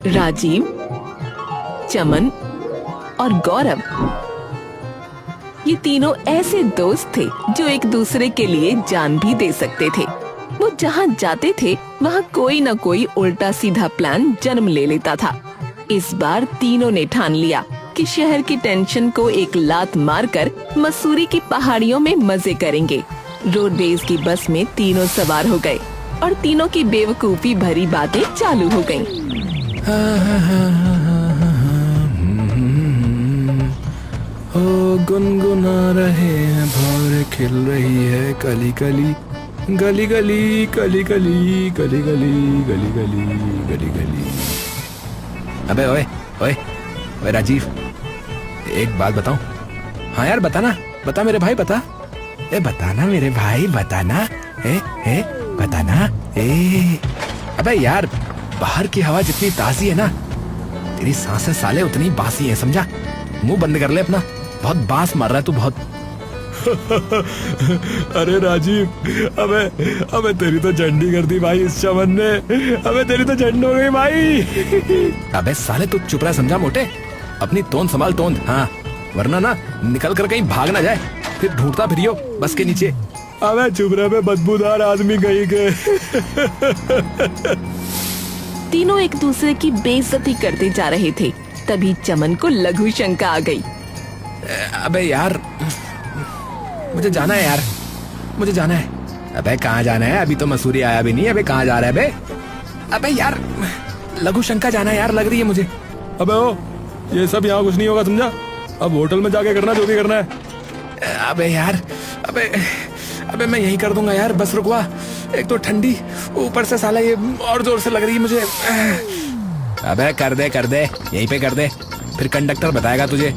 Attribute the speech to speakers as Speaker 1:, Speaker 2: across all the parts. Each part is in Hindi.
Speaker 1: राजीव, चमन और गौरव ये तीनों ऐसे दोस्त थे जो एक दूसरे के लिए जान भी दे सकते थे। वो जहाँ जाते थे वहाँ कोई न कोई उल्टा सीधा प्लान जन्म ले लेता था। इस बार तीनों ने ठान लिया कि शहर की टेंशन को एक लात मारकर मसूरी की पहाड़ियों में मजे करेंगे। रोड रेस की बस में तीनों सवार हो गए और तीनों की बेवकूफी भरी बातें चालू हो गईं।
Speaker 2: गुनगुना रहे हैं भौरे खिल रही है कली कली गली गली कली गली गली गली गली गली गली गली। अबे ओए ओए ओए राजीव, एक बात बताऊं? हाँ यार बताना, बता मेरे भाई, बता। बताना मेरे भाई, बताना। बताना। अबे यार, बाहर की हवा जितनी ताजी है ना, तेरी सांसें साले उतनी बासी है, समझा? मुंह बंद कर ले अपना, बहुत बांस मार रहा है तू, बहुत। अरे राजीव, अबे तेरी तो झंडी कर दी भाई इस चमन ने। अबे तेरी तो झंड हो गई भाई। अबे साले तू चुप रहा, समझा मोटे? अपनी तोंद संभाल, तोंद। हाँ, वरना ना निकल कर कहीं भाग ना जाए, फिर ढूंढता फिरियो बस के नीचे। अबे चुप रहे बे, बदबूदार आदमी कहीं के।
Speaker 1: तीनों एक दूसरे की बेइज्जती करते जा रहे थे। तभी चमन को लघु शंका आ गई।
Speaker 2: अबे यार, मुझे जाना है यार, मुझे जाना है। अबे कहाँ जाना है? अभी तो मसूरी आया भी नहीं। अबे कहाँ जा रहा है बे? अबे यार, लघु शंका जाना है यार, लग रही है मुझे। अबे ओ, ये सब यहाँ कुछ नहीं होगा, समझा? अब होटल में जाके करना जो भी करना है। अबे यार, अबे मैं यही कर दूंगा यार, बस रुकवा। एक तो ठंडी, ऊपर से साला ये और जोर से लग रही है मुझे। अबे कर दे, यहीं पे कर दे, फिर कंडक्टर बताएगा तुझे।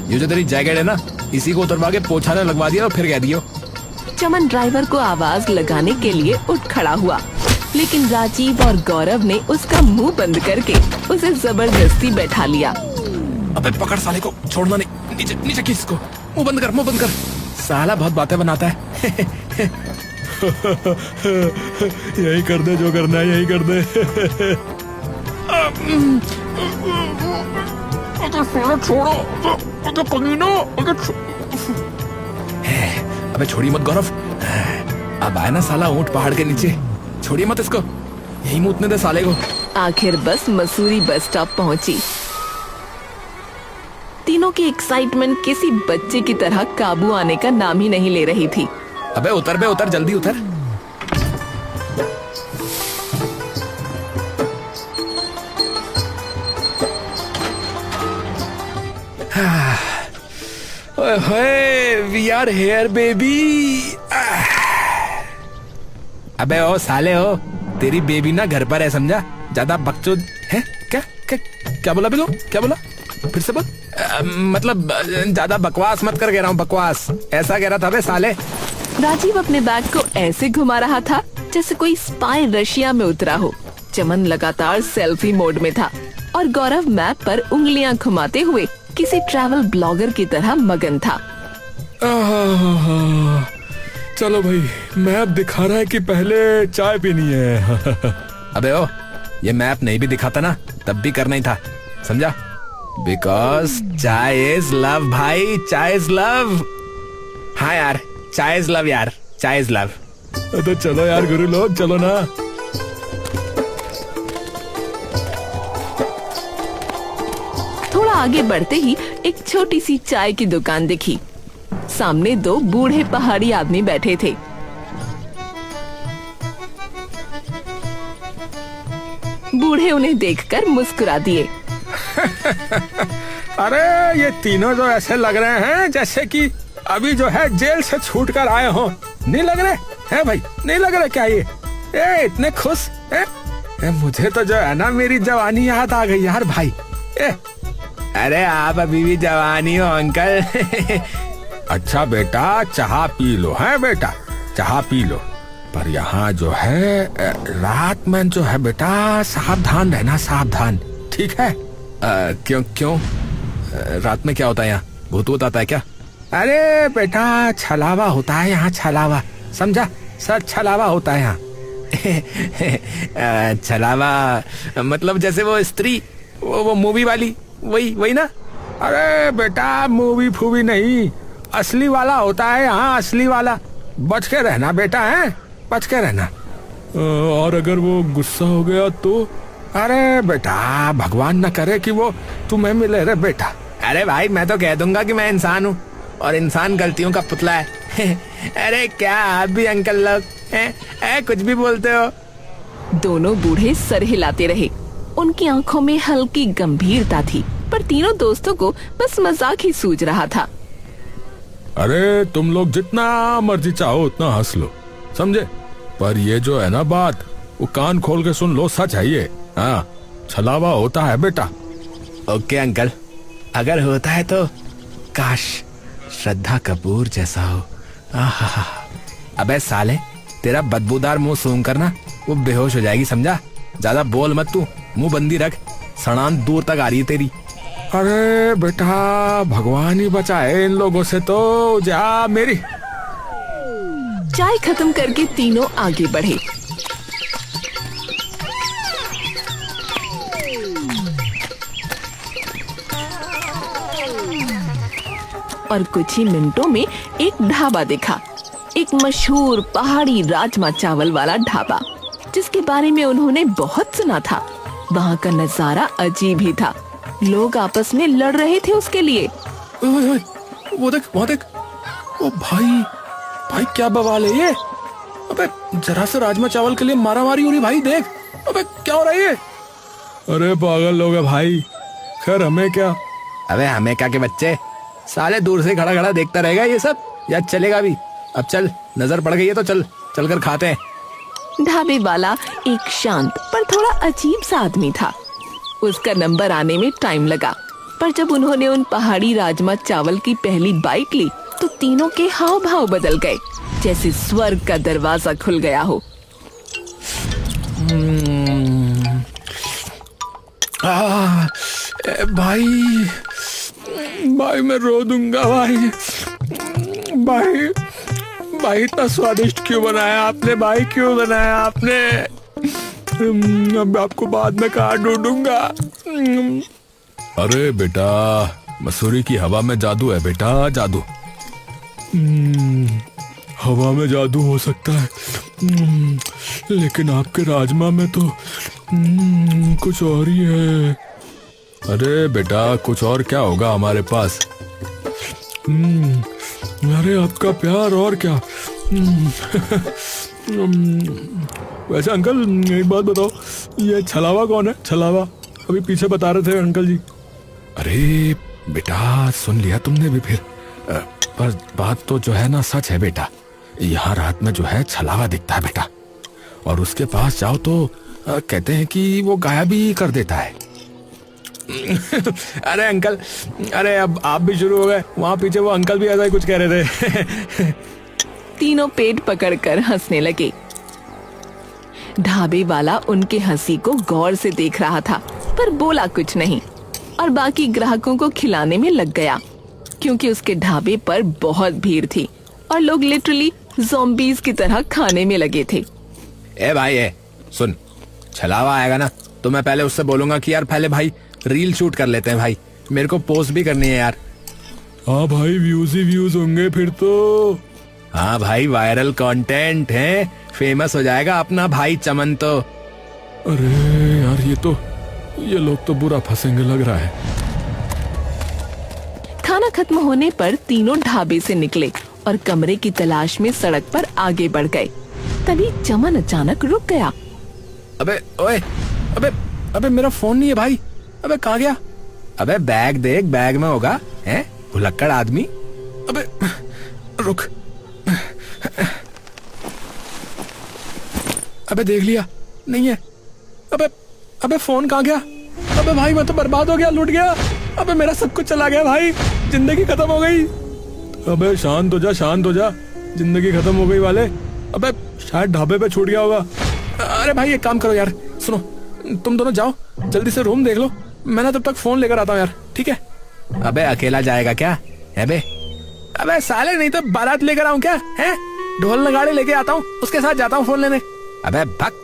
Speaker 2: ये जो तेरी जैकेट है ना, इसी को उतरवा के पोछा ने लगवा दिया और फिर कह दियो।
Speaker 1: चमन ड्राइवर को आवाज लगाने के लिए उठ खड़ा हुआ, लेकिन राजीव और गौरव ने उसका मुंह बंद करके उसे जबरदस्ती बैठा लिया।
Speaker 2: अबे पकड़ साले को, छोड़ना नहीं। नीचे खींच इसको, मुंह बंद कर। साला बहुत बातें बनाता है। यही कर दे जो करना है, यही कर दे। छोड़ो, अबे छोड़ी मत गौरव। अब आया ना साला ऊंट पहाड़ के नीचे, छोड़िए मत इसको, यही मुतने दे साले को।
Speaker 1: आखिर बस मसूरी बस स्टॉप पहुंची। तीनों की एक्साइटमेंट किसी बच्चे की तरह काबू आने का नाम ही नहीं ले रही थी।
Speaker 2: अबे उतर बे, उतर, जल्दी उतर। We are here baby। अबे ओ साले हो, तेरी बेबी ना घर पर है, समझा? ज्यादा बकचोद है क्या? क्या बोला बिलो? क्या बोला? फिर से बोल। मतलब ज्यादा बकवास मत कर, कह रहा हूँ, बकवास ऐसा कह रहा था बे साले।
Speaker 1: राजीव अपने बैग को ऐसे घुमा रहा था जैसे कोई स्पाई रशिया में उतरा हो। चमन लगातार सेल्फी मोड में था और गौरव मैप पर उंगलियां घुमाते हुए किसी ट्रैवल ब्लॉगर की तरह मगन था।
Speaker 2: चलो भाई, मैप दिखा रहा है कि पहले चाय पीनी है। अबे ओ, ये मैप नहीं भी दिखाता ना, तब भी करना ही था, समझा? बिकॉज चाय इज लव भाई, चाय इज लव। हाँ यार, चाय इज लव यार, चाय इज लव। तो चलो यार गुरु लोग, चलो ना।
Speaker 1: थोड़ा आगे बढ़ते ही एक छोटी सी चाय की दुकान दिखी। सामने दो बूढ़े पहाड़ी आदमी बैठे थे। बूढ़े उन्हें देखकर मुस्कुरा दिए।
Speaker 2: अरे ये तीनों जो ऐसे लग रहे हैं जैसे कि अभी जो है जेल से छूट कर आए हो। नहीं लग रहे हैं भाई? नहीं लग रहे क्या ये? इतने खुश है? मुझे तो जो है ना, मेरी जवानी याद आ गई यार भाई। अरे आप अभी भी जवानी हो अंकल। अच्छा बेटा, चाह पी लो। है बेटा, चाह पी लो, पर यहाँ जो है रात में जो है बेटा, सावधान रहना, सावधान, ठीक है? क्यों? रात में क्या होता है यहाँ? भूत आता है क्या? अरे बेटा, छलावा होता है यहाँ, छलावा, समझा? सर छलावा होता है यहाँ। छलावा मतलब जैसे वो स्त्री वो मूवी वाली, वही वही ना? अरे बेटा मूवी फूवी नहीं, असली वाला होता है यहाँ, असली वाला। बच के रहना बेटा, है बच के रहना। और अगर वो गुस्सा हो गया तो? अरे बेटा भगवान न करे कि वो तुम्हें मिले रे बेटा। अरे भाई मैं तो कह दूंगा कि मैं इंसान हूँ और इंसान गलतियों का पुतला है। अरे क्या आप भी अंकल लोग हैं, कुछ भी बोलते हो।
Speaker 1: दोनों बूढ़े सर हिलाते रहे। उनकी आंखों में हल्की गंभीरता थी, पर तीनों दोस्तों को बस मजाक ही सूझ रहा था।
Speaker 2: अरे तुम लोग जितना मर्जी चाहो उतना हंस लो, समझे? पर ये जो है ना बात, वो कान खोल के सुन लो, सच है ये। हाँ, छलावा होता है बेटा। ओके अंकल, अगर होता है तो काश श्रद्धा कपूर जैसा हो। आहा, अबे साले तेरा बदबूदार मुंह सूंघ कर ना वो बेहोश हो जाएगी, समझा? ज्यादा बोल मत तू, मुंह बंदी रख, सड़ान दूर तक आ रही है तेरी। अरे बेटा भगवान ही बचाए इन लोगों से तो। जा मेरी।
Speaker 1: चाय खत्म करके तीनों आगे बढ़े। और कुछ ही मिनटों में एक ढाबा दिखा, एक मशहूर पहाड़ी राजमा चावल वाला ढाबा, जिसके बारे में उन्होंने बहुत सुना था। वहाँ का नजारा अजीब ही था, लोग आपस में लड़ रहे थे उसके लिए।
Speaker 2: वो देख, वो देख, ओ भाई, भाई क्या बवाल है ये? अबे जरा से राजमा चावल के लिए मारामारी हो रही भाई, देख। अबे क्या हो रहा है ये? अरे पागल लोग है भाई, खैर हमें क्या। अबे हमें क्या के बच्चे, साले दूर से खड़ा खड़ा देखता रहेगा ये सब, या चलेगा भी? अब चल, नजर पड़ गई है तो चल, चलकर खाते हैं।
Speaker 1: ढाबे वाला एक शांत पर थोड़ा अजीब सा आदमी था। उसका नंबर आने में टाइम लगा, पर जब उन्होंने उन पहाड़ी राजमा चावल की पहली बाइट ली तो तीनों के हाव भाव बदल गए, जैसे स्वर्ग का दरवाजा खुल गया हो।
Speaker 2: भाई भाई मैं रो दूंगा भाई। भाई भाई इतना स्वादिष्ट क्यों बनाया आपने भाई, क्यों बनाया आपने? अब आपको बाद में कहाँ ढूंढूंगा। अरे बेटा मसूरी की हवा में जादू है बेटा, जादू। हवा में जादू हो सकता है, लेकिन आपके राजमा में तो कुछ और ही है। अरे बेटा कुछ और क्या होगा हमारे पास? अरे आपका प्यार और क्या। वैसे अंकल एक बात बताओ, ये छलावा कौन है? छलावा अभी पीछे बता रहे थे अंकल जी। अरे बेटा सुन लिया तुमने भी फिर? पर बात तो जो है ना सच है बेटा, यहाँ रात में जो है छलावा दिखता है बेटा, और उसके पास जाओ तो कहते हैं कि वो गायब ही कर देता है। अरे अंकल, अरे अब आप भी शुरू हो गए, वहाँ पीछे वो अंकल भी ऐसा ही कुछ कह रहे थे।
Speaker 1: तीनों पेट पकड़कर हंसने लगे। ढाबे वाला उनके हंसी को गौर से देख रहा था, पर बोला कुछ नहीं, और बाकी ग्राहकों को खिलाने में लग गया, क्योंकि उसके ढाबे पर बहुत भीड़ थी और लोग लिटरली ज़ॉम्बीज़ की तरह खाने में लगे थे।
Speaker 2: ए भाई सुन, छलावा आएगा ना तो मैं पहले उससे बोलूंगा कि यार पहले भाई रील शूट कर लेते हैं भाई, मेरे को पोस्ट भी करनी है यार। हाँ भाई व्यूज ही व्यूज होंगे फिर तो। हाँ भाई वायरल कंटेंट है, फेमस हो जाएगा अपना भाई चमन तो। अरे यार ये लोग तो बुरा फंसेंगे लग रहा है।
Speaker 1: खाना खत्म होने पर तीनों ढाबे से निकले और कमरे की तलाश में सड़क पर आगे बढ़ गए। तभी चमन अचानक रुक गया।
Speaker 2: अबे ओए, अबे मेरा फोन नहीं है भाई, अबे कहाँ गया? अबे बैग देख, बैग में होगा, हैं? भुलक्कड़ आदमी। अबे रुक, अबे देख लिया नहीं है। अबे फोन कहाँ गया? अबे भाई मैं तो बर्बाद हो गया, लूट गया। अबे मेरा सब कुछ चला गया भाई, जिंदगी खत्म हो गई। अबे शांत हो जा, शांत हो जा, जिंदगी खत्म हो गई वाले। अबे शायद ढाबे पे छूट गया होगा। अरे भाई एक काम करो यार, सुनो, तुम दोनों जाओ जल्दी से रूम देख लो, मैं ना तब तक फोन लेकर आता हूँ यार, ठीक है? अबे अकेला जाएगा क्या? अबे साले नहीं तो बारात लेकर आऊं क्या? हैं? ढोल नगाड़े लेके आता हूँ, उसके साथ जाता हूँ फोन लेने। अबे भक।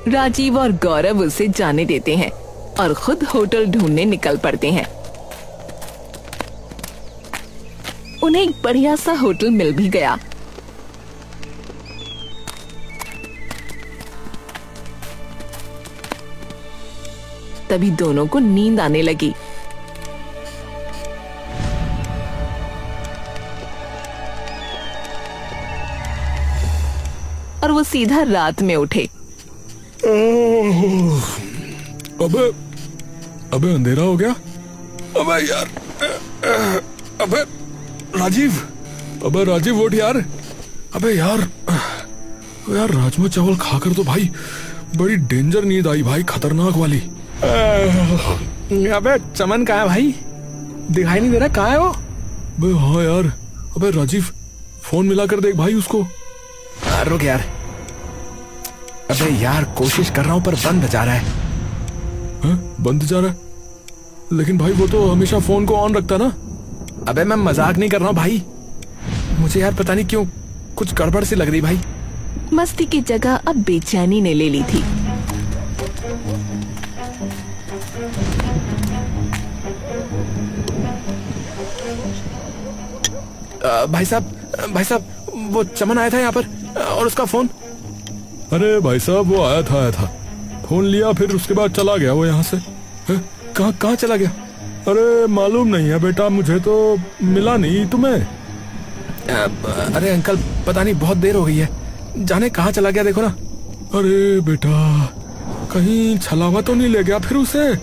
Speaker 1: राजीव और गौरव उसे जाने देते हैं, और खुद होटल ढूंढने निकल पड़ते हैं। उन्हें एक बढ़िया सा होटल मिल भी गया। तभी दोनों को नींद आने लगी। और वो सीधा रात में उठे।
Speaker 2: अबे अबे अंधेरा हो गया। अबे यार, अबे राजीव, अबे राजीव उठ यार। अबे यार, यार राजमा चावल खाकर तो भाई बड़ी डेंजर नींद आई भाई, खतरनाक वाली। अबे चमन कहाँ है भाई? दिखाई नहीं दे रहा, कहाँ है वो? अबे हाँ यार। अबे राजीव फोन मिला कर देख भाई उसको। रुक यार। अबे यार कोशिश कर रहा हूँ पर बंद जा रहा है। बंद जा रहा है? लेकिन भाई वो तो हमेशा फोन को ऑन रखता ना। अबे मैं मजाक नहीं कर रहा हूँ भाई, मुझे यार पता नहीं क्यों कुछ गड़बड़ सी लग रही भाई।
Speaker 1: मस्ती की जगह अब बेचैनी ने ले ली थी।
Speaker 2: भाई साहब वो चमन आया था यहाँ पर और उसका फोन। अरे भाई साहब वो आया था, फोन लिया फिर उसके बाद चला गया वो यहाँ से। कहाँ चला गया? अरे मालूम नहीं है बेटा, मुझे तो मिला नहीं। तुम्हें? अरे अंकल पता नहीं, बहुत देर हो गई है, जाने कहाँ चला गया देखो ना। अरे बेटा कहीं छलावा तो नहीं ले गया फिर उसे?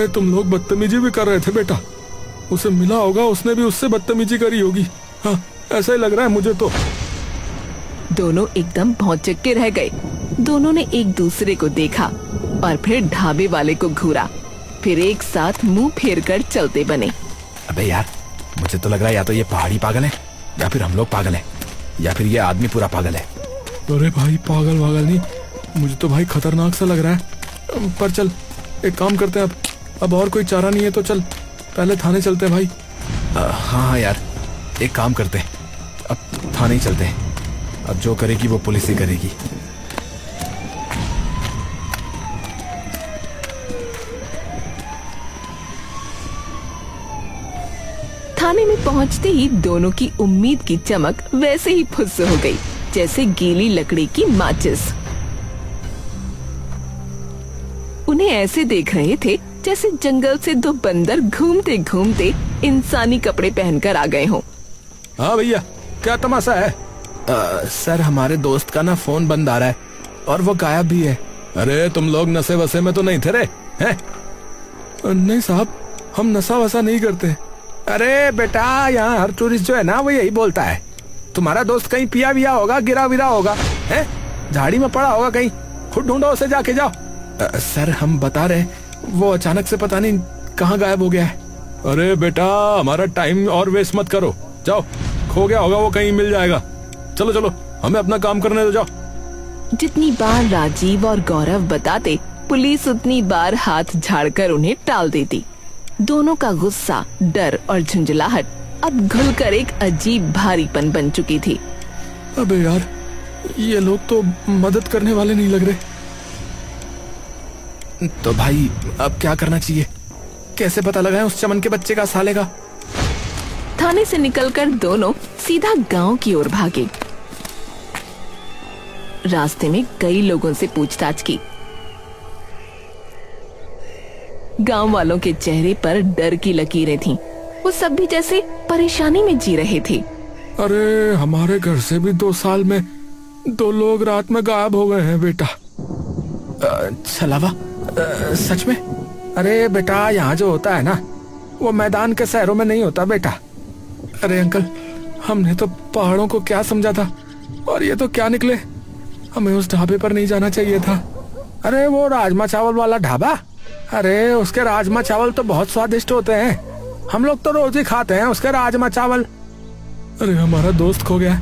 Speaker 2: तुम लोग बदतमीजी भी कर रहे थे बेटा, उसे मिला होगा, उसने भी उससे बदतमीजी करी होगी। हाँ ऐसा ही लग रहा है मुझे तो।
Speaker 1: दोनों एकदम भौचक्के रह गए। दोनों ने एक दूसरे को देखा और फिर ढाबे वाले को घूरा, फिर एक साथ मुंह फेर कर चलते बने।
Speaker 2: अबे यार मुझे तो लग रहा है या तो ये पहाड़ी पागल है या फिर हम लोग पागल हैं या फिर ये आदमी पूरा पागल है। अरे भाई पागल नहीं, मुझे तो भाई खतरनाक सा लग रहा है। पर चल एक काम करते हैं, अब और कोई चारा नहीं है तो चल पहले थाने चलते हैं भाई। हाँ यार एक काम करते हैं, अब थाने ही चलते हैं। अब जो करेगी वो पुलिस ही करेगी।
Speaker 1: थाने में पहुंचते ही दोनों की उम्मीद की चमक वैसे ही फुस हो गई जैसे गीली लकड़ी की माचिस। उन्हें ऐसे देख रहे थे जैसे जंगल से दो बंदर घूमते घूमते इंसानी कपड़े पहनकर आ गए हों।
Speaker 2: हाँ भैया क्या तमाशा है? सर हमारे दोस्त का ना फोन बंद आ रहा है और वो गायब भी है। अरे तुम लोग नशे वसे में तो नहीं थे रे? हैं? नहीं साहब हम नशा वसा नहीं करते। अरे बेटा यहाँ हर टूरिस्ट जो है ना वो यही बोलता है। तुम्हारा दोस्त कहीं पिया विया होगा, गिरा विरा होगा, है झाड़ी में पड़ा होगा कहीं, खुद ढूंढो उसे, जाके जाओ। सर हम बता रहे वो अचानक से पता नहीं कहाँ गायब हो गया है। अरे बेटा हमारा टाइम और वेस्ट मत करो, जाओ खो गया होगा वो कहीं, मिल जाएगा। चलो चलो हमें अपना काम करने दो, जाओ।
Speaker 1: जितनी बार राजीव और गौरव बताते पुलिस उतनी बार हाथ झाड़कर उन्हें टाल देती। दोनों का गुस्सा, डर और झुंझलाहट अब घुलकर एक अजीब भारीपन बन चुकी थी।
Speaker 2: अबे यार ये लोग तो मदद करने वाले नहीं लग रहे। तो भाई अब क्या करना चाहिए? कैसे पता लगाएं उस चमन के बच्चे का, साले का?
Speaker 1: थाने से निकलकर दोनों सीधा गांव की ओर भागे। रास्ते में कई लोगों से पूछताछ की। गांव वालों के चेहरे पर डर की लकीरें थीं। वो सब भी जैसे परेशानी में जी रहे थे।
Speaker 2: अरे हमारे घर से भी 2 साल में 2 लोग रात में गायब हो गए हैं बेटा। छलावा? सच में? अरे बेटा यहाँ जो होता है ना वो मैदान के शहरों में नहीं होता बेटा। अरे अंकल हमने तो पहाड़ों को क्या समझा था और ये तो क्या निकले। हमें उस ढाबे पर नहीं जाना चाहिए था। अरे वो राजमा चावल वाला ढाबा, अरे उसके राजमा चावल तो बहुत स्वादिष्ट होते हैं, हम लोग तो रोज ही खाते हैं उसके राजमा चावल। अरे हमारा दोस्त खो गया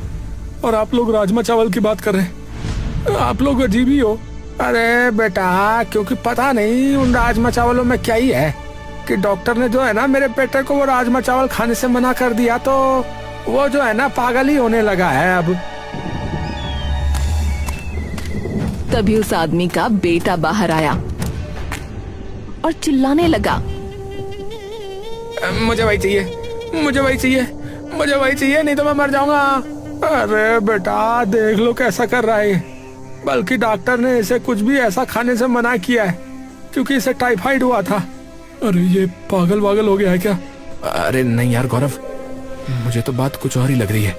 Speaker 2: और आप लोग राजमा चावल की बात कर रहे हैं, आप लोग अजीब ही हो। अरे बेटा क्योंकि पता नहीं उन राजमा चावलों में क्या ही है कि डॉक्टर ने जो है ना मेरे बेटे को वो राजमा चावल खाने से मना कर दिया, तो वो जो है ना पागल ही होने लगा है अब।
Speaker 1: तभी उस आदमी का बेटा बाहर आया। और चिल्लाने लगा।
Speaker 2: मुझे वही चाहिए, मुझे वही चाहिए, मुझे वही चाहिए, नहीं तो मैं मर जाऊंगा। अरे बेटा देख लो कैसा कर रहा है, बल्कि डॉक्टर ने इसे कुछ भी ऐसा खाने से मना किया है क्योंकि इसे टाइफाइड हुआ था। अरे ये पागल वागल हो गया है क्या? अरे नहीं यार गौरव, मुझे तो बात कुछ और ही लग रही है।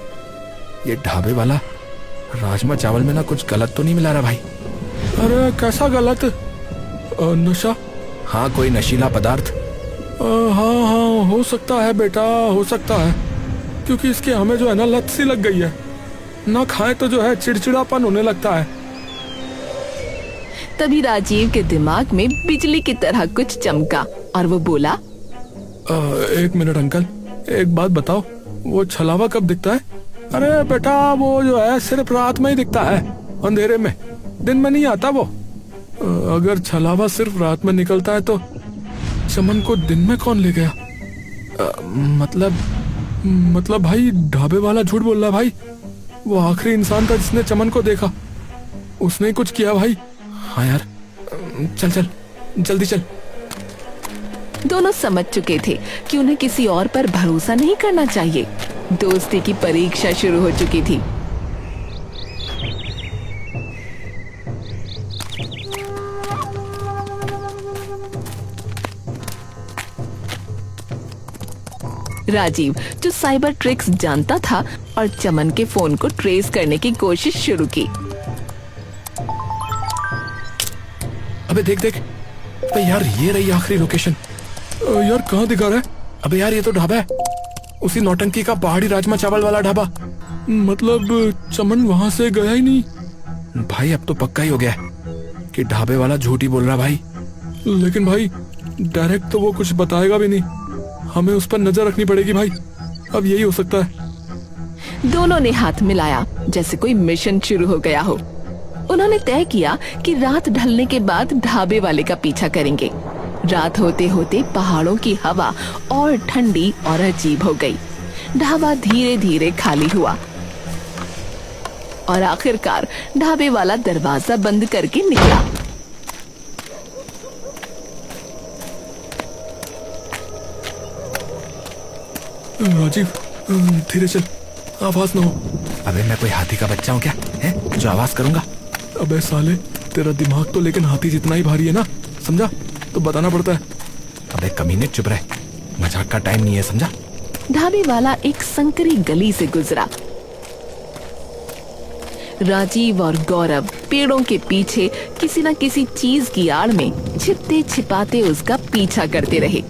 Speaker 2: ये ढाबे वाला राजमा चावल में ना कुछ गलत तो नहीं मिला रहा भाई? अरे कैसा गलत? नशा? हाँ कोई नशीला पदार्थ। हाँ हाँ हो सकता है बेटा, हो सकता है, क्योंकि इसके हमें जो है ना लत सी लग गई है, ना खाए तो जो है चिड़चिड़ापन होने लगता है।
Speaker 1: तभी राजीव के दिमाग में बिजली की तरह कुछ चमका और वो बोला,
Speaker 2: एक मिनट अंकल, एक बात बताओ, वो छलावा कब दिखता है? अरे बेटा वो जो है सिर्फ रात में ही दिखता है, अंधेरे में, दिन में नहीं आता वो। अगर छलावा सिर्फ रात में निकलता है तो चमन को दिन में कौन ले गया? मतलब भाई ढाबे वाला झूठ बोल रहा है भाई। वो आखिरी इंसान था जिसने चमन को देखा, उसने ही कुछ किया भाई। हाँ यार चल चल जल्दी चल।
Speaker 1: दोनों समझ चुके थे कि उन्हें किसी और पर भरोसा नहीं करना चाहिए। दोस्ती की परीक्षा शुरू हो चुकी थी। राजीव जो साइबर ट्रिक्स जानता था और चमन के फोन को ट्रेस करने की कोशिश शुरू की।
Speaker 2: अबे देख देख, अबे यार ये रही आखिरी लोकेशन। यार कहाँ दिखा रहा है? अबे यार ये तो ढाबा है, उसी नौटंकी का पहाड़ी राजमा चावल वाला ढाबा। मतलब चमन वहां से गया ही नहीं। भाई अब तो पक्का ही हो गया है कि ढाबे वाला झूठ ही बोल रहा भाई। लेकिन भाई डायरेक्ट तो वो कुछ बताएगा भी नहीं, हमें उस पर नजर रखनी पड़ेगी भाई। अब यही हो सकता है।
Speaker 1: दोनों ने हाथ मिलाया जैसे कोई मिशन शुरू हो गया हो। उन्होंने तय किया कि रात ढलने के बाद ढाबे वाले का पीछा करेंगे। रात होते होते पहाड़ों की हवा और ठंडी और अजीब हो गई। ढाबा धीरे धीरे खाली हुआ और आखिरकार ढाबे वाला दरवाजा बंद करके निकला।
Speaker 2: राजीव धीरे चल, आवाज ना हो। अबे मैं कोई हाथी का बच्चा हूँ क्या है जो आवाज करूंगा? अबे साले तेरा दिमाग तो लेकिन हाथी जितना ही भारी है ना, समझा? तो बताना पड़ता है। अबे कमीने चुप रहे, मजाक का टाइम नहीं है, समझा?
Speaker 1: ढाबे वाला एक संकरी गली से गुजरा। राजीव और गौरव पेड़ों के पीछे किसी न किसी चीज की आड़ में छिपते छिपाते उसका पीछा करते रहे।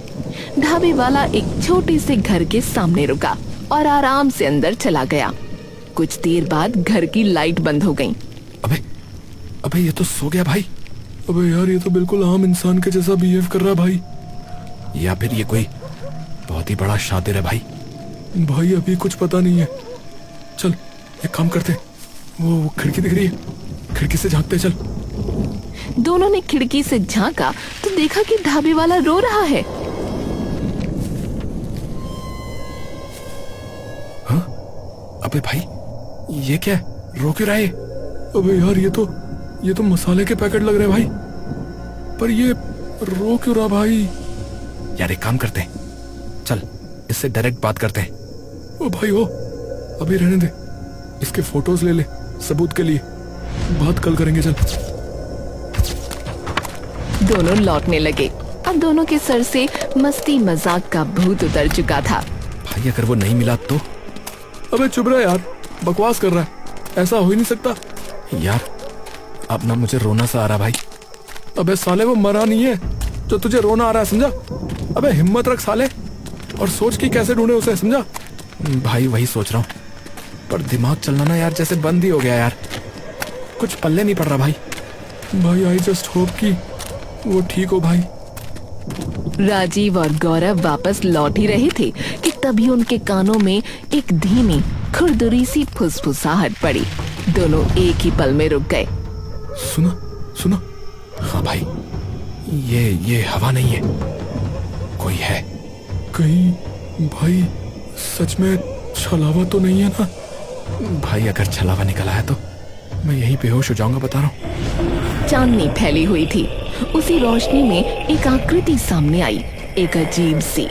Speaker 1: ढाबे वाला एक छोटे से घर के सामने रुका और आराम से अंदर चला गया। कुछ देर बाद घर की लाइट बंद हो गई।
Speaker 2: अबे ये तो सो गया भाई। अबे यार ये तो बिल्कुल आम इंसान के जैसा बिहेव कर रहा है भाई। या फिर ये कोई बहुत ही बड़ा शातिर है भाई। भाई अभी कुछ पता नहीं है। चल एक काम करते, वो खिड़की दिख रही है, खिड़की से झांकते चल।
Speaker 1: दोनों ने खिड़की से झांका तो देखा कि ढाबे वाला रो रहा है।
Speaker 2: हाँ? अबे भाई ये क्या है, रो क्यों रहा है? अबे यार ये तो मसाले के पैकेट लग रहे हैं भाई, पर ये रो क्यों रहा भाई? यार एक काम करते हैं, चल इससे डायरेक्ट बात करते हैं। ओ भाई ओ, अभी रहने दे, इसके फोटोज ले ले सबूत के लिए, बात कल करेंगे। चल।
Speaker 1: दोनों लौटने लगे। अब दोनों के सर से मस्ती मजाक का भूत उतर चुका था।
Speaker 2: भाई अगर वो नहीं मिला तो? अबे चुप रहा यार, बकवास कर रहा है, ऐसा हो ही नहीं सकता। यार अब ना मुझे रोना सा आ रहा भाई। अबे साले वो मरा नहीं है जो तुझे रोना आ रहा है, समझा? अबे हिम्मत रख साले और सोच कि कैसे ढूंढे उसे, समझा? भाई वही सोच रहा हूँ, पर दिमाग चलना ना यार जैसे बंद ही हो गया यार, कुछ पल्ले नहीं पड़ रहा भाई। भाई आई जस्ट होप कि वो ठीक हो भाई।
Speaker 1: राजीव और गौरव वापस लौट ही रहे थे कि तभी उनके कानों में एक धीमी खुरदुरी सी फुसफुसाहट पड़ी। दोनों एक ही पल में रुक गए।
Speaker 2: सुनो सुनो, हाँ भाई ये हवा नहीं है, कोई है कहीं। भाई सच में छलावा तो नहीं है ना? भाई अगर छलावा निकला है तो मैं यहीं बेहोश हो जाऊंगा, बता रहा हूँ।
Speaker 1: चांदनी फैली हुई थी उसी रोशनी में एक आकृति सामने आई, एक अजीब सी।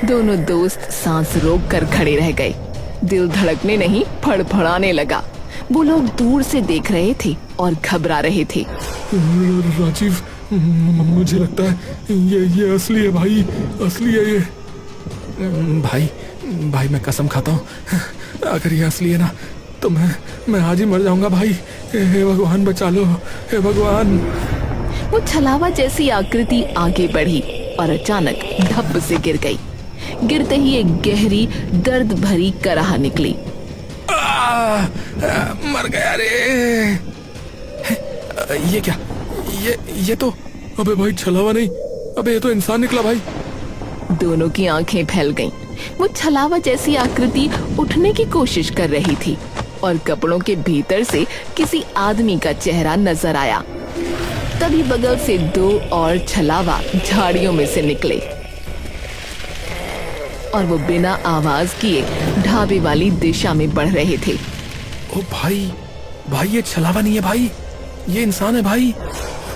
Speaker 1: दोनों दोस्त सांस रोक कर खड़े रह गए। दिल धड़कने नहीं, फड़फड़ाने लगा। वो लोग दूर से देख रहे थे और घबरा रहे थे।
Speaker 2: राजीव, मुझे लगता है ये असली है भाई, असली है ये। भाई मैं कसम खाता हूँ, अगर ये असली है ना तो मैं आज ही मर जाऊंगा भाई। हे भगवान बचा लो, हे भगवान।
Speaker 1: वो छलावा जैसी आकृति आगे बढ़ी और अचानक धप से गिर गई। गिरते ही एक गहरी दर्द भरी कराह निकली।
Speaker 2: मर गया रे। ये क्या? ये तो, अबे भाई छलावा नहीं, अबे ये तो इंसान निकला भाई।
Speaker 1: दोनों की आंखें फैल गईं। वो छलावा जैसी आकृति उठने की कोशिश कर रही थी और कपड़ों के भीतर से किसी आदमी का चेहरा नजर आया। तभी बगल से 2 और छलावा झाड़ियों में से निकले और वो बिना आवाज किए ढाबे वाली दिशा में बढ़ रहे थे।
Speaker 2: ओ भाई ये छलावा नहीं है भाई, ये इंसान है भाई।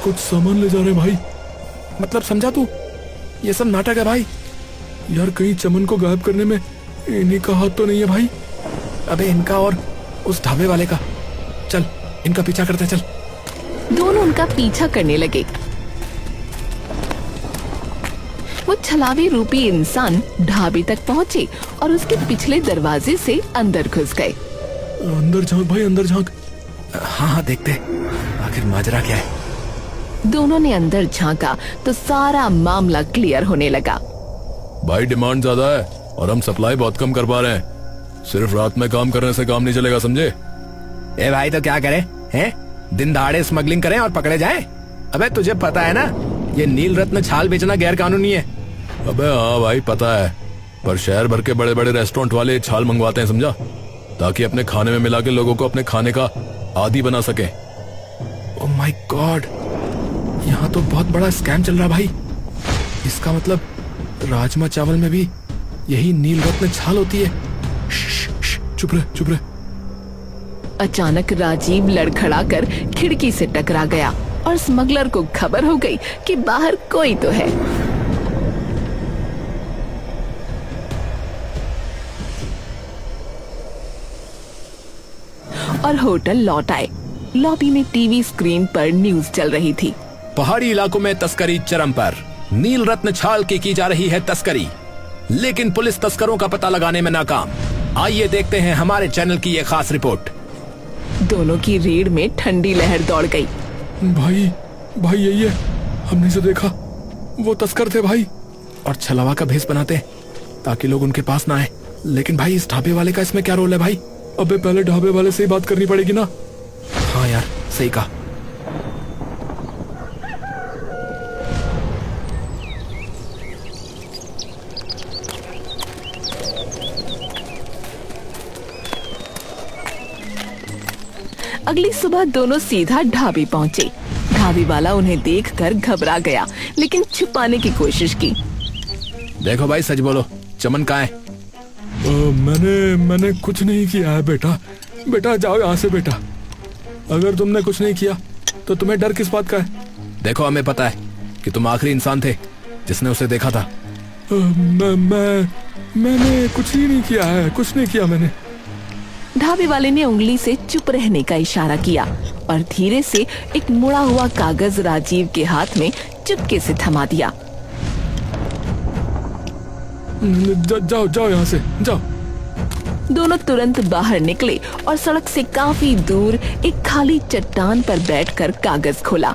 Speaker 2: कुछ सामान ले जा रहे भाई। मतलब समझा तू? ये सब नाटक है भाई। यार कहीं चमन को गायब करने में इन्हीं का हाथ तो नहीं है भाई? अबे इनका और उस ढाबे वाले का। चल इनका पीछा करते चल।
Speaker 1: दोनों उनका पीछा करने लगे। वो छलावे रूपी इंसान ढाबे तक पहुंचे और उसके पिछले दरवाजे से अंदर घुस गए।
Speaker 2: अंदर झांक भाई, अंदर झांक। हाँ देखते आखिर माजरा क्या है।
Speaker 1: दोनों ने अंदर झांका तो सारा मामला क्लियर होने लगा।
Speaker 2: भाई डिमांड ज्यादा है और हम सप्लाई बहुत कम कर पा रहे हैं। सिर्फ रात में काम करने से काम नहीं चलेगा, समझे?
Speaker 3: ए भाई तो क्या करें हैं? दिन दहाड़े स्मगलिंग करें और पकड़े जाएं? अबे तुझे पता है ना ये नील रत्न छाल बेचना गैर कानूनी है।
Speaker 2: अबे हाँ भाई पता है, पर शहर भर के बड़े बड़े रेस्टोरेंट वाले छाल मंगवाते हैं, समझा? ताकि अपने खाने में मिला के लोगों को अपने खाने का आदी बना सके। ओह माय गॉड, यहाँ तो बहुत बड़ा स्कैम चल रहा भाई। इसका मतलब राजमा चावल में भी यही नील रत्न छाल होती है। चुप रहे।
Speaker 1: अचानक राजीव लड़खड़ाकर खिड़की से टकरा गया और स्मगलर को खबर हो गई कि बाहर कोई तो है। और होटल लौट आए। लॉबी में टीवी स्क्रीन पर न्यूज चल रही थी।
Speaker 3: पहाड़ी इलाकों में तस्करी चरम पर, नील रत्न छाल की जा रही है तस्करी, लेकिन पुलिस तस्करों का पता लगाने में नाकाम। आइए देखते हैं हमारे चैनल की ये खास रिपोर्ट।
Speaker 1: दोनों की रीढ़ में ठंडी लहर दौड़ गई।
Speaker 2: भाई यही है, हमने जो देखा वो तस्कर थे भाई, और छलावा का भेष बनाते ताकि लोग उनके पास ना आए। लेकिन भाई इस ढाबे वाले का इसमें क्या रोल है भाई? अबे पहले ढाबे वाले से ही बात करनी पड़ेगी ना। हाँ यार सही कहा।
Speaker 1: अगली सुबह दोनों सीधा ढाबे पहुंचे। ढाबे वाला उन्हें देखकर घबरा गया, लेकिन छुपाने की कोशिश की।
Speaker 3: देखो भाई सच बोलो, चमन कहाँ है?
Speaker 2: मैंने कुछ नहीं किया है बेटा जाओ यहाँ से बेटा। अगर तुमने कुछ नहीं किया तो तुम्हें डर किस बात का है?
Speaker 3: देखो हमें पता है कि तुम आखिरी इंसान थे जिसने उसे देखा था।
Speaker 2: मैंने कुछ ही नहीं किया है, कुछ नहीं किया मैंने।
Speaker 1: ढाबे वाले ने उंगली से चुप रहने का इशारा किया और धीरे से एक मुड़ा हुआ कागज राजीव के हाथ में चुपके से थमा दिया।
Speaker 2: जाओ यहाँ से जाओ।
Speaker 1: दोनों तुरंत बाहर निकले और सड़क से काफी दूर एक खाली चट्टान पर बैठकर कागज खोला।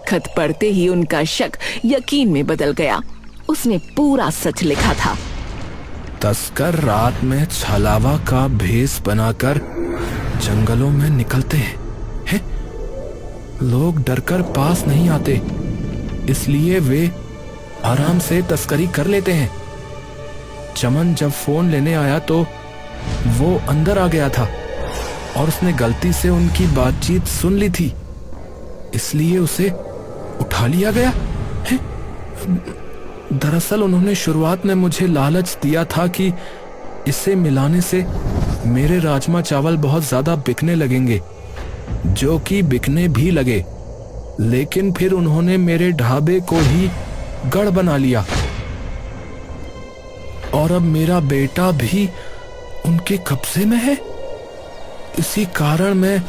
Speaker 1: खत पढ़ते ही उनका शक यकीन में बदल गया। उसने पूरा सच लिखा था।
Speaker 3: तस्कर रात में छलावा का भेष बनाकर जंगलों में निकलते हैं। लोग डरकर पास नहीं आते, इसलिए वे आराम से तस्करी कर लेते हैं। चमन जब फोन लेने आया तो वो अंदर आ गया था और उसने गलती से उनकी बातचीत सुन ली थी, इसलिए उसे उठा लिया गया है। दरअसल उन्होंने शुरुआत में मुझे लालच दिया था कि इसे मिलाने से मेरे राजमा चावल बहुत ज्यादा बिकने लगेंगे, जो कि बिकने भी लगे। लेकिन फिर उन्होंने मेरे ढाबे को ही गढ़ बना लिया और अब मेरा बेटा भी उनके कब्जे में है। इसी कारण मैं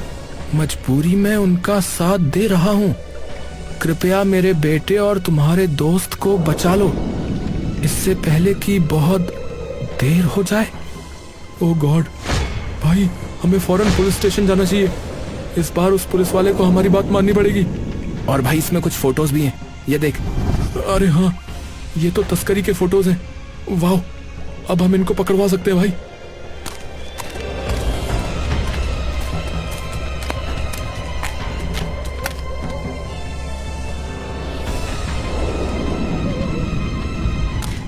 Speaker 3: मजबूरी में उनका साथ दे रहा हूं। कृपया मेरे बेटे और तुम्हारे दोस्त को बचा लो, इससे पहले कि बहुत देर हो जाए। ओह गॉड भाई, हमें फौरन पुलिस स्टेशन जाना चाहिए। इस बार उस पुलिस वाले को हमारी बात माननी पड़ेगी। और भाई इसमें कुछ फोटोज भी हैं, ये देख।
Speaker 2: अरे हाँ, ये तो तस्करी के फोटोज हैं। वाह, अब हम इनको पकड़वा सकते हैं भाई।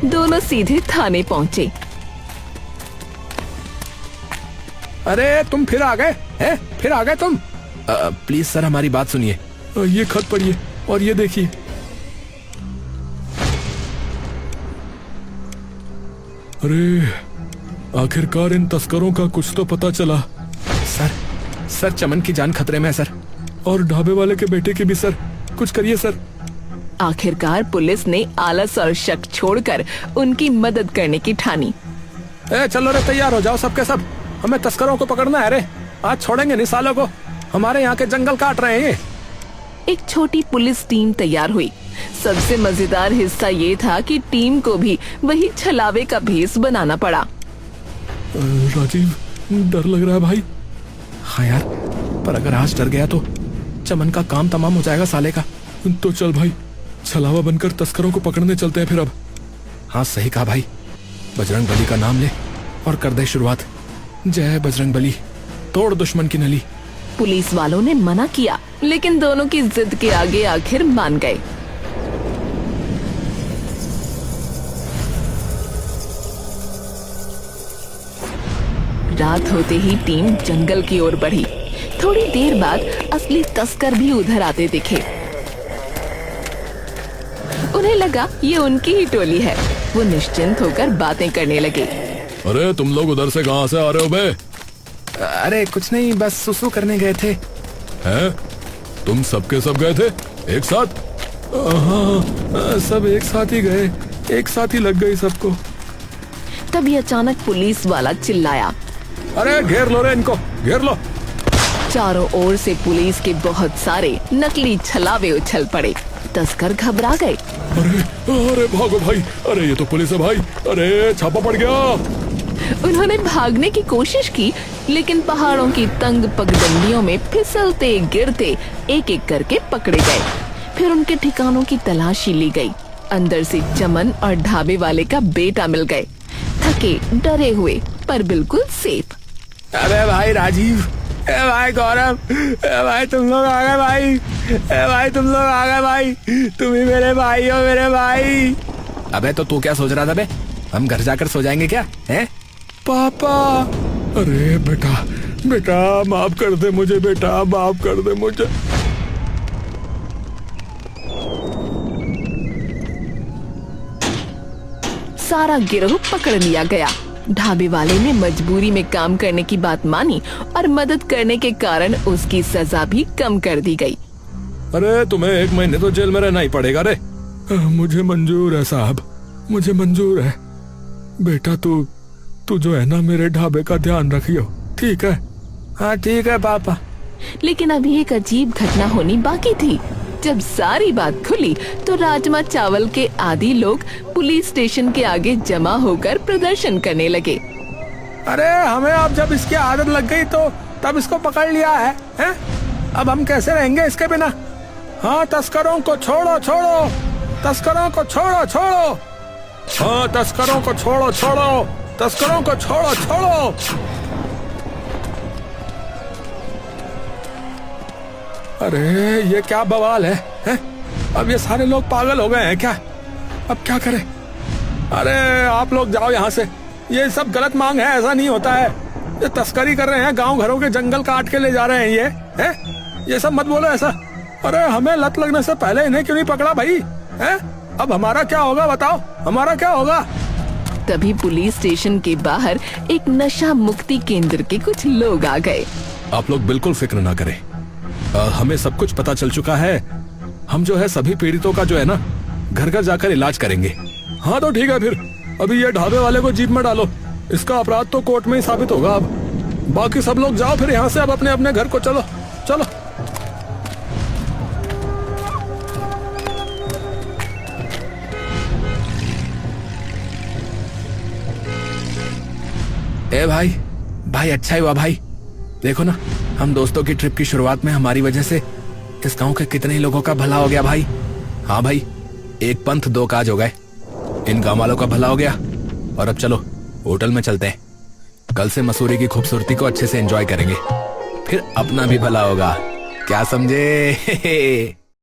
Speaker 1: दोनों सीधे थाने पहुंचे।
Speaker 2: अरे तुम फिर आ गए हैं? फिर आ गए तुम?
Speaker 3: प्लीज सर, हमारी बात सुनिए।
Speaker 2: ये खत पढ़िए और ये देखिए। अरे आखिरकार इन तस्करों का कुछ तो पता चला।
Speaker 3: सर चमन की जान खतरे में है सर।
Speaker 2: और ढाबे वाले के बेटे की भी सर। कुछ करिए सर।
Speaker 1: आखिरकार पुलिस ने आलस और शक छोड़कर उनकी मदद करने की ठानी।
Speaker 2: चलो रे, तैयार हो जाओ सबके सब। हमें तस्करों को पकड़ना है रे। आज छोड़ेंगे नहीं सालों को। हमारे यहाँ के जंगल काट रहे हैं ये।
Speaker 1: एक छोटी पुलिस टीम तैयार हुई। सबसे मजेदार हिस्सा ये था कि टीम को भी वही छलावे का भेष बनाना पड़ा।
Speaker 2: राजीव, डर लग रहा है भाई।
Speaker 3: हाँ यार, पर अगर आज डर गया तो चमन का काम तमाम हो जाएगा साले का।
Speaker 2: तो चल भाई, छलावा बनकर तस्करों को पकड़ने चलते हैं फिर अब।
Speaker 3: हाँ सही कहा भाई। बजरंग बली का नाम ले और कर दे शुरुआत। जय बजरंग बली, तोड़ दुश्मन की नली।
Speaker 1: पुलिस वालों ने मना किया, लेकिन दोनों की जिद के आगे आखिर मान गए। रात होते ही टीम जंगल की ओर बढ़ी। थोड़ी देर बाद असली तस्कर भी उधर आते दिखे। उन्हें लगा ये उनकी ही टोली है। वो निश्चिंत होकर बातें करने लगे।
Speaker 2: अरे तुम लोग उधर से कहाँ से आ रहे हो बे?
Speaker 3: अरे कुछ नहीं, बस सुसु करने गए थे।
Speaker 2: हैं? तुम सबके सब गए थे एक साथ? हाँ, सब एक साथ ही गए, एक साथ ही लग गई सबको।
Speaker 1: तभी अचानक पुलिस वाला चिल्लाया,
Speaker 2: अरे घेर लो रे इनको, घेर लो।
Speaker 1: चारों ओर से पुलिस के बहुत सारे नकली छलावे उछल पड़े। तस्कर घबरा गए।
Speaker 2: अरे भागो भाई, अरे ये तो पुलिस है भाई, अरे छापा पड़ गया।
Speaker 1: उन्होंने भागने की कोशिश की, लेकिन पहाड़ों की तंग पगडंडियों में फिसलते गिरते एक एक करके पकड़े गए। फिर उनके ठिकानों की तलाशी ली गई। अंदर से चमन और ढाबे वाले का बेटा मिल गए, थके डरे हुए पर बिल्कुल सेफ।
Speaker 2: अरे भाई राजीव, ए भाई गौरव, ए भाई तुम लोग आ गए भाई, ए भाई तुम लोग आ गए भाई, तुम ही मेरे भाई हो, मेरे भाई।
Speaker 3: अबे तो तू क्या सोच रहा था बे? हम घर जाकर सो जाएंगे क्या? हैं?
Speaker 2: पापा, अरे बेटा, बेटा माफ कर दे मुझे, बेटा माफ कर दे मुझे।
Speaker 1: सारा गिरोह पकड़ लिया गया। ढाबे वाले ने मजबूरी में काम करने की बात मानी और मदद करने के कारण उसकी सजा भी कम कर दी गई।
Speaker 2: अरे तुम्हें 1 महीने तो जेल में रहना ही पड़ेगा रे। मुझे मंजूर है साहब, मुझे मंजूर है। बेटा तू जो है ना, मेरे ढाबे का ध्यान रखियो, ठीक है? हाँ ठीक है पापा।
Speaker 1: लेकिन अभी एक अजीब घटना होनी बाकी थी। जब सारी बात खुली तो राजमा चावल के आदि लोग पुलिस स्टेशन के आगे जमा होकर प्रदर्शन करने लगे।
Speaker 2: अरे हमें अब जब इसकी आदत लग गई तो तब इसको पकड़ लिया है, हैं? अब हम कैसे रहेंगे इसके बिना? हाँ तस्करों को छोड़ो, छोड़ो, तस्करों को छोड़ो, छोड़ो। हाँ तस्करों को छोड़ो, छोड़ो, तस्करों को छोड़ो, छोड़ो। अरे ये क्या बवाल है, हैं? अब ये सारे लोग पागल हो गए हैं क्या? अब क्या करें? अरे आप लोग जाओ यहाँ से, ये सब गलत मांग है, ऐसा नहीं होता है। ये तस्करी कर रहे हैं, गांव घरों के जंगल काट के ले जा रहे हैं ये, हैं? ये सब मत बोलो ऐसा। अरे हमें लत लगने से पहले इन्हें क्यों नहीं पकड़ा भाई, हैं? अब हमारा क्या होगा बताओ, हमारा क्या होगा?
Speaker 1: तभी पुलिस स्टेशन के बाहर एक नशा मुक्ति केंद्र के कुछ लोग आ गए।
Speaker 2: आप लोग बिल्कुल फिक्र ना करें, हमें सब कुछ पता चल चुका है।
Speaker 3: हम जो है सभी पीड़ितों का जो है ना घर घर जाकर इलाज करेंगे।
Speaker 2: हाँ तो ठीक है फिर, अभी ये ढाबे वाले को जीप में डालो, इसका अपराध तो कोर्ट में ही साबित होगा। अब बाकी सब लोग जाओ फिर यहाँ से, अब अपने अपने घर को चलो चलो।
Speaker 3: ए भाई, भाई अच्छा ही हुआ भाई। देखो ना, हम दोस्तों की ट्रिप की शुरुआत में हमारी वजह से इस गांव के कितने ही लोगों का भला हो गया भाई। हाँ भाई, एक पंथ दो काज हो गए, इन गांव वालों का भला हो गया। और अब चलो होटल में चलते हैं, कल से मसूरी की खूबसूरती को अच्छे से एंजॉय करेंगे, फिर अपना भी भला होगा। क्या समझे?